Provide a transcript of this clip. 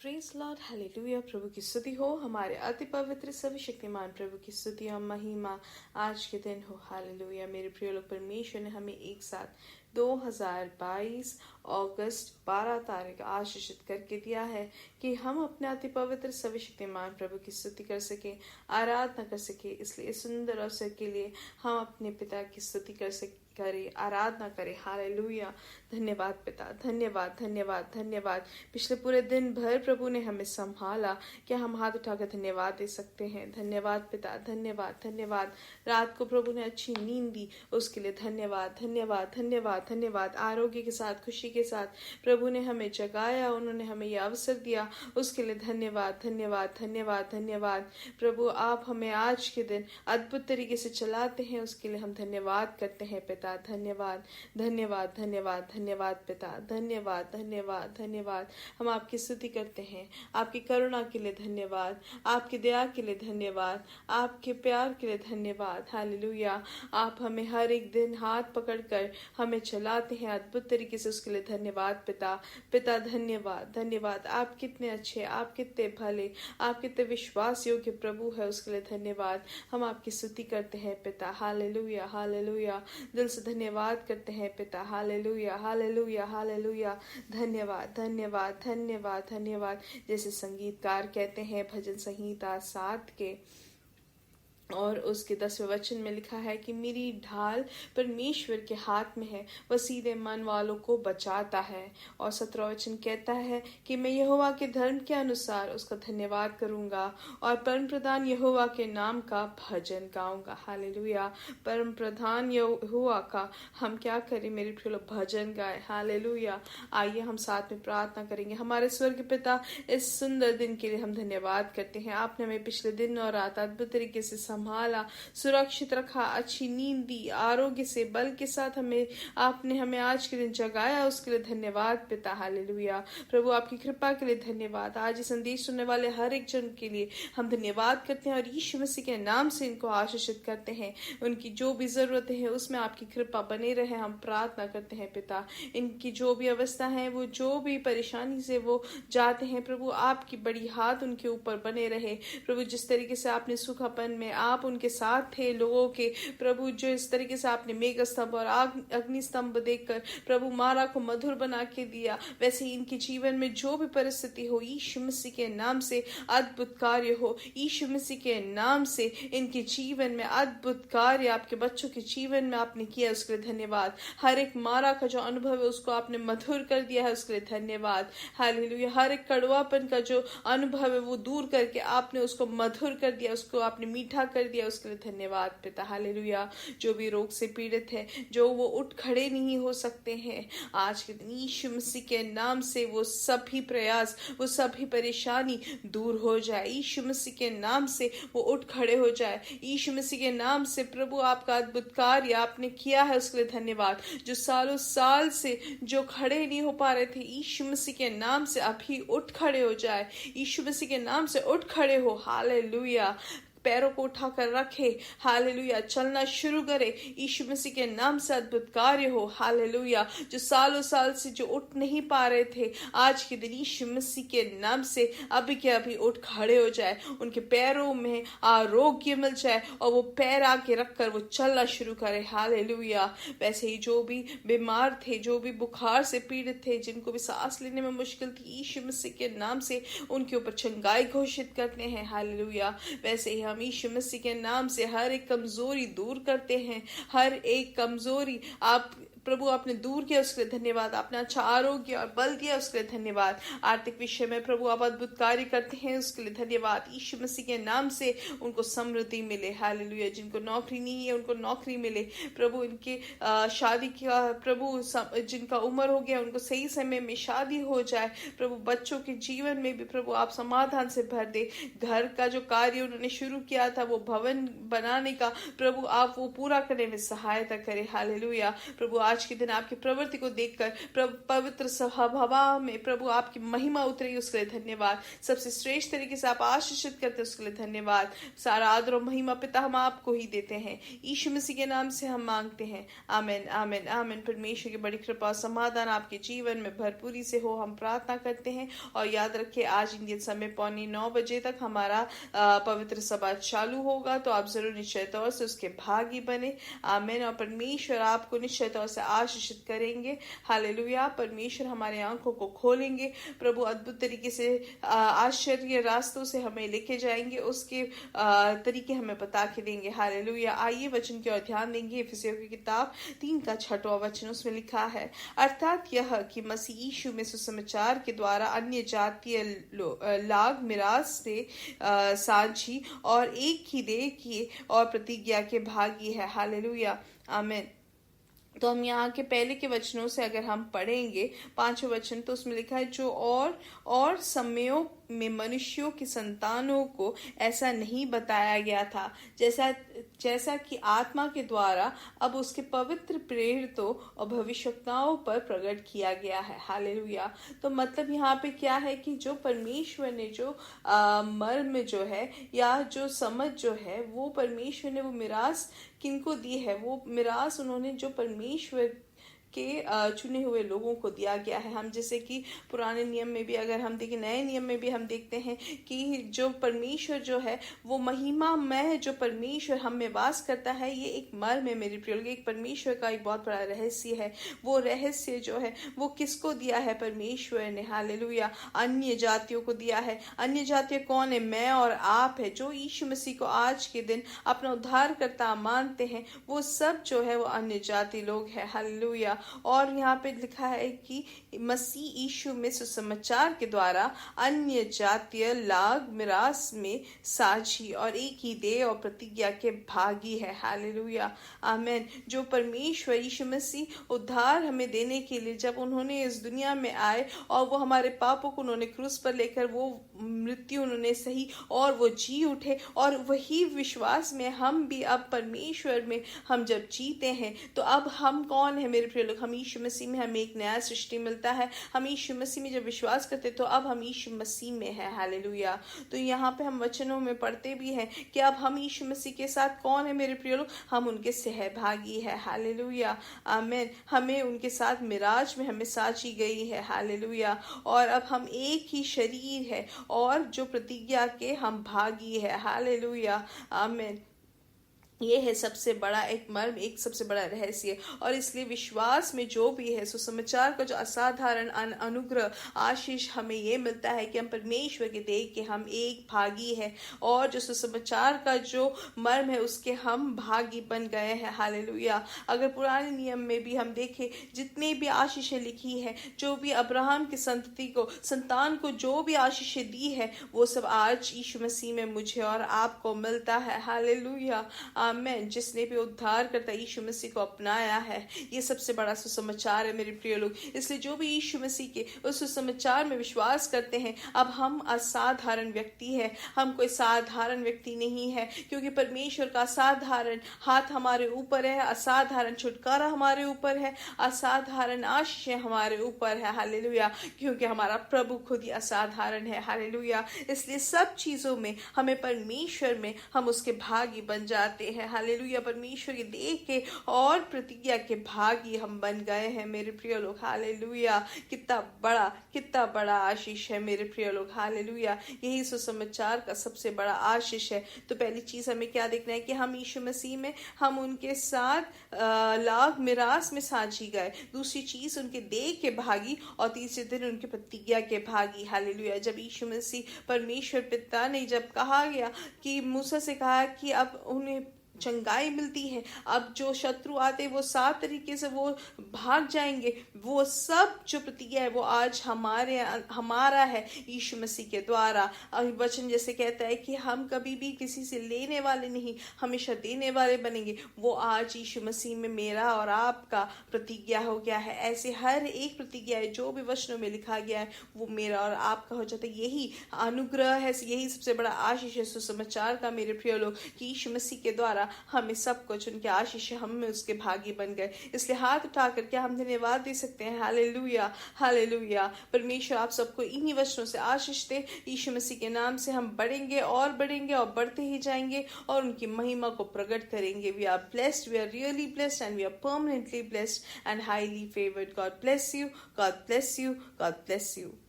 Praise Lord hallelujah. प्रभु की स्तुति हो। हमारे अति पवित्र सर्वशक्तिमान प्रभु की स्तुति और महिमा आज के दिन हो। हालेलुया। मेरे प्रिय लोग, परमेश्वर ने हमें एक साथ 2022 अगस्त 12 तारीख आशीषित करके दिया है कि हम अपने अति पवित्र सर्वशक्तिमान प्रभु की स्तुति कर सके, आराधना कर सके। इसलिए इस सुंदर अवसर के लिए हम अपने पिता की स्तुति करें, आराधना करें। हालेलुया। धन्यवाद पिता, धन्यवाद धन्यवाद धन्यवाद। पिछले पूरे दिन भर प्रभु ने हमें संभाला। क्या हम हाथ उठाकर धन्यवाद दे सकते हैं? धन्यवाद पिता, धन्यवाद धन्यवाद। रात को प्रभु ने अच्छी नींद दी, उसके लिए धन्यवाद धन्यवाद धन्यवाद धन्यवाद। आरोग्य के साथ, खुशी के साथ प्रभु ने हमें जगाया, उन्होंने हमें यह अवसर दिया, उसके लिए धन्यवाद धन्यवाद धन्यवाद धन्यवाद। प्रभु आप हमें आज के दिन अद्भुत तरीके से चलाते हैं, उसके लिए हम धन्यवाद करते हैं पिता। धन्यवाद धन्यवाद धन्यवाद धन्यवाद पिता, धन्यवाद धन्यवाद धन्यवाद। हम आपकी स्तुति करते हैं, आपकी करुणा के लिए धन्यवाद, आपकी दया के लिए धन्यवाद, आपके प्यार के लिए धन्यवाद। हालेलुया। आप हमें हर एक दिन हाथ पकड़कर हमें चलाते हैं अद्भुत तरीके से, उसके लिए धन्यवाद पिता। पिता धन्यवाद धन्यवाद। आप कितने अच्छे, आप कितने भले, आप कितने विश्वास योग्य प्रभु है, उसके लिए धन्यवाद। हम आपकी स्तुति करते हैं पिता। Hallelujah hallelujah. दिल से धन्यवाद करते हैं पिता। Hallelujah hallelujah hallelujah. धन्यवाद धन्यवाद धन्यवाद धन्यवाद। जैसे संगीतकार कहते हैं भजन संहिता 7 के और उसके 10वें वचन में लिखा है कि मेरी ढाल परमेश्वर के हाथ में है, वह सीधे मन वालों को बचाता है। और 17वां वचन कहता है कि मैं यहोवा के धर्म के अनुसार उसका धन्यवाद करूंगा और परम प्रधान यहोवा के नाम का भजन गाऊंगा। हालेलुया। परम प्रधान यहोवा का हम क्या करें मेरे प्रिय लोग? भजन गाए। हालेलुया। आइए हम साथ में प्रार्थना करेंगे। हमारे स्वर्ग पिता, इस सुंदर दिन के लिए हम धन्यवाद करते हैं। आपने हमें पिछले दिन और रात अद्भुत तरीके से संभाला, सुरक्षित रखा, अच्छी नींद दी, आरोग्य से बल के साथ आपने हमें आज के दिन जगाया, उसके लिए धन्यवाद पिता। हालेलुया। प्रभु आपकी कृपा के लिए धन्यवाद। आज ये संदेश सुनने वाले हर एक जन के लिए हम धन्यवाद करते हैं और यीशु मसीह के नाम से इनको आशीषित करते हैं। उनकी जो भी जरूरतें हैं उसमें आपकी कृपा बने रहे, हम प्रार्थना करते हैं पिता। इनकी जो भी अवस्था है, वो जो भी परेशानी से वो जाते हैं, प्रभु आपकी बड़ी हाथ उनके ऊपर बने रहे। प्रभु जिस तरीके से आपने सुखापन में आप उनके साथ थे लोगों के, प्रभु जो इस तरीके से आपने मेघ स्तंभ और अग्नि स्तंभ देखकर प्रभु मारा को मधुर बना के दिया, वैसे ही इनके जीवन में जो भी परिस्थिति हो, यीशु मसीह के नाम से अद्भुत कार्य हो। यीशु मसीह के नाम से इनके जीवन में अद्भुत कार्य आपके बच्चों के जीवन में आपने किया, उसके लिए धन्यवाद। हर एक मारा का जो अनुभव है उसको आपने मधुर कर दिया है, उसके लिए धन्यवाद। हालेलुया। हर एक कड़वापन का जो अनुभव है वो दूर करके आपने उसको मधुर कर दिया, उसको आपने मीठा कर दिया, उसके लिए धन्यवाद पिता। हालेलुया। जो भी रोग से पीड़ित है, जो वो उठ खड़े नहीं हो सकते हैं, आज के दिन यीशु मसीह के नाम से वो सभी प्रयास, वो सभी परेशानी दूर हो जाए। यीशु मसीह के नाम से वो उठ खड़े हो जाए। यीशु मसीह के नाम से प्रभु आपका अद्भुत कार्य आपने किया है, उसके लिए धन्यवाद। जो सालों साल से जो खड़े नहीं हो पा रहे थे, यीशु मसीह के नाम से अभी उठ खड़े हो जाए। यीशु मसीह के नाम से उठ खड़े हो। हालेलुया। पैरों को उठाकर रखे। हालेलुया। चलना शुरू करे। यीशु मसीह के नाम से अद्भुत कार्य हो। हालेलुया। जो सालों साल से जो उठ नहीं पा रहे थे, आज के दिन यीशु मसीह के नाम से अभी के अभी उठ खड़े हो जाए। उनके पैरों में आरोग्य मिल जाए और वो पैर आके रखकर वो चलना शुरू करे। हालेलुया। वैसे ही जो भी बीमार थे, जो भी बुखार से पीड़ित थे, जिनको भी सांस लेने में मुश्किल थी, यीशु मसीह के नाम से उनके ऊपर चंगाई घोषित करते हैं। हालेलुया। वैसे ही हम यीशु मसीह के नाम से हर एक कमजोरी दूर करते हैं। हर एक कमजोरी आप प्रभु आपने दूर किया, उसके लिए धन्यवाद। आपने अच्छा आरोग्य और बल दिया, उसके लिए धन्यवाद। आर्थिक विषय में प्रभु आप अद्भुत कार्य करते हैं, उसके लिए धन्यवाद। यीशु मसीह के नाम से उनको समृद्धि मिले। हालेलुया। जिनको नौकरी नहीं है उनको नौकरी मिले। प्रभु इनके शादी का, प्रभु जिनका उम्र हो गया उनको सही समय में शादी हो जाए। प्रभु बच्चों के जीवन में भी प्रभु आप समाधान से भर दे। घर का जो कार्य उन्होंने शुरू किया था, वो भवन बनाने का, प्रभु आप वो पूरा करने में सहायता करें। हालेलुया। प्रभु आज के दिन आपकी प्रवृत्ति को देखकर पवित्र हवा में प्रभु आपकी महिमा उतरेगी, उसके लिए धन्यवाद। सबसे श्रेष्ठ तरीके से आप आशीषित करते हैं, उसके लिए धन्यवाद। सारा आदर और महिमा पिता हम आपको ही देते हैं, यीशु मसीह के नाम से हम मांगते हैं, आमीन आमीन आमीन। परमेश्वर की बड़ी कृपा और समाधान आपके जीवन में भरपूरी से हो, हम प्रार्थना करते हैं। और याद रखिए आज इंडियन समय 8:45 बजे तक हमारा पवित्र सभा चालू होगा, तो आप जरूर निश्चय तौर से उसके भागी बने, आमीन। और परमेश्वर आपको निश्चय तौर से आशीषित करेंगे, हालेलुया। परमेश्वर हमारे आंखों को खोलेंगे, प्रभु अद्भुत तरीके से आश्चर्य रास्तों से हमें लेके जाएंगे, उसके तरीके हमें बता के देंगे, हालेलुया। आइए वचन की ओर ध्यान देंगे। इफिसियों की किताब 3 वचन, उसमें लिखा है, अर्थात यह कि मसीह यीशु में सुसमाचार के द्वारा अन्य जातीय लाग मिरास से साझी और एक ही देह की और प्रतिज्ञा के भागी है, हालेलुया, आमीन। तो हम यहाँ के पहले के वचनों से अगर हम पढ़ेंगे 5 वचन, तो उसमें लिखा है, जो और समयों में मनुष्यों की संतानों को ऐसा नहीं बताया गया था, जैसा कि आत्मा के द्वारा अब उसके पवित्र प्रेरितों और भविष्यवक्ताओं पर प्रकट किया गया है, हालेलुया। तो मतलब यहाँ पे क्या है कि जो परमेश्वर ने जो मर्म जो है या जो समझ जो है वो परमेश्वर ने वो मिरास किनको दी है, वो मिरास उन्होंने जो परमेश्वर के चुने हुए लोगों को दिया गया है। हम जैसे कि पुराने नियम में भी अगर हम देखें, नए नियम में भी हम देखते हैं कि जो परमेश्वर जो है वो महिमा में जो परमेश्वर हम में वास करता है, ये एक मर्म है मेरे प्रिय लोग, एक परमेश्वर का एक बहुत बड़ा रहस्य है। वो रहस्य जो है वो किसको दिया है? परमेश्वर ने, हालेलुया, अन्य जातियों को दिया है। अन्य जातियां कौन है? मैं और आप है। जो यीशु मसीह को आज के दिन अपना उद्धारकर्ता मानते हैं, वो सब जो है वो अन्य जाति लोग हैं, हालेलुया। और यहाँ पे लिखा है कि मसीह यीशु में सुसमाचार के द्वारा अन्य जातीय लाग मिरास में साझी और एक ही देह और प्रतिज्ञा के भागी है, हालेलुया, आमीन। जो परमेश्वर यीशु मसीह उद्धार हमें देने के लिए जब उन्होंने इस दुनिया में आए और वो हमारे पापों को उन्होंने क्रूस पर लेकर वो मृत्यु उन्होंने सही और वो जी उठे, और वही विश्वास में हम भी अब परमेश्वर में हम जब जीते हैं, तो अब हम कौन है मेरे प्रिय लोग? हम यीशु मसीह में, हमें एक नया सृष्टि मिलता है। हम यीशु मसीह में जब विश्वास करते तो अब हम यीशु मसीह में है, हालेलुया। तो यहाँ पे हम वचनों में पढ़ते भी हैं कि अब हम यीशु मसीह के साथ कौन है मेरे प्रिय लोग? हम उनके सहभागी है, हालेलुया, आमीन। हमें उनके साथ मिराज में हमें साझी गई है, हालेलुया। और अब हम एक ही शरीर है और जो प्रतिज्ञा के हम भागी है, हालेलुया, आमीन। ये है सबसे बड़ा एक मर्म, एक सबसे बड़ा रहस्य। और इसलिए विश्वास में जो भी है, सुसमाचार का जो असाधारण अनुग्रह आशीष हमें ये मिलता है कि हम परमेश्वर के देह के हम एक भागी है, और जो सुसमाचार का जो मर्म है उसके हम भागी बन गए हैं, हालेलुया। अगर पुराने नियम में भी हम देखें, जितने भी आशीषें लिखी है, जो भी अब्राहम की संतति को, संतान को जो भी आशीषें दी है, वो सब आज यीशु मसीह में मुझे और आपको मिलता है, हालेलुया, आमीन। जिसने भी उद्धार करता यीशु मसीह को अपनाया है, ये सबसे बड़ा सुसमाचार है मेरे प्रिय लोग। इसलिए जो भी यीशु मसीह के उस सुसमाचार में विश्वास करते हैं, अब हम असाधारण व्यक्ति है, हम कोई साधारण व्यक्ति नहीं है, क्योंकि परमेश्वर का असाधारण हाथ हमारे ऊपर है, असाधारण छुटकारा हमारे ऊपर है, असाधारण आशीष हमारे ऊपर है, हालेलुया, क्योंकि हमारा प्रभु खुद ही असाधारण है, हालेलुया। इसलिए सब चीजों में हमें परमेश्वर में हम उसके भागी बन जाते हैं, हालेलुया। परमेश्वर के देह के और प्रतिज्ञा के भागी हम बन गए हैं मेरे प्रिय लोग, हालेलुया। कितना बड़ा आशीष है मेरे प्रिय लोग, हालेलुया। यही सुसमाचार का सबसे बड़ा आशीष है। तो पहली चीज हमें क्या देखना है कि हम यीशु मसीह में हम उनके साथ लाग मिरास में साझी गए। दूसरी चीज उनके देह के भागी, और तीसरे दिन उनके प्रतिज्ञा के भागी, हालेलुया। जब यीशु मसीह परमेश्वर पिता ने जब कहा गया कि मूसा से कहा कि अब उन्हें चंगाई मिलती है, अब जो शत्रु आते वो 7 तरीके से वो भाग जाएंगे, वो सब जो प्रतिज्ञा है वो आज हमारा है यीशु मसीह के द्वारा। वचन जैसे कहता है कि हम कभी भी किसी से लेने वाले नहीं, हमेशा देने वाले बनेंगे, वो आज यीशु मसीह में मेरा और आपका प्रतिज्ञा हो गया है। ऐसे हर एक प्रतिज्ञा है जो भी वचनों में लिखा गया है वो मेरा और आपका हो जाता है। यही अनुग्रह है, यही सबसे बड़ा आशीष है सुसमाचार का मेरे प्रिय लोग, कि यीशु मसीह के द्वारा द्वारा हमें सब कुछ, उनके आशीष हम में उसके भागी बन गए। इसलिए हाथ उठा करके हम धन्यवाद दे सकते हैं। Hallelujah, hallelujah. परमेश्वर आप सबको इन्हीं वचनों से आशीष दे। यीशु मसीह के नाम से हम बढ़ेंगे और बढ़ते ही जाएंगे और उनकी महिमा को प्रकट करेंगे। We are blessed, we are really blessed and we are permanently blessed and highly favored. God bless you. God bless you. God bless you.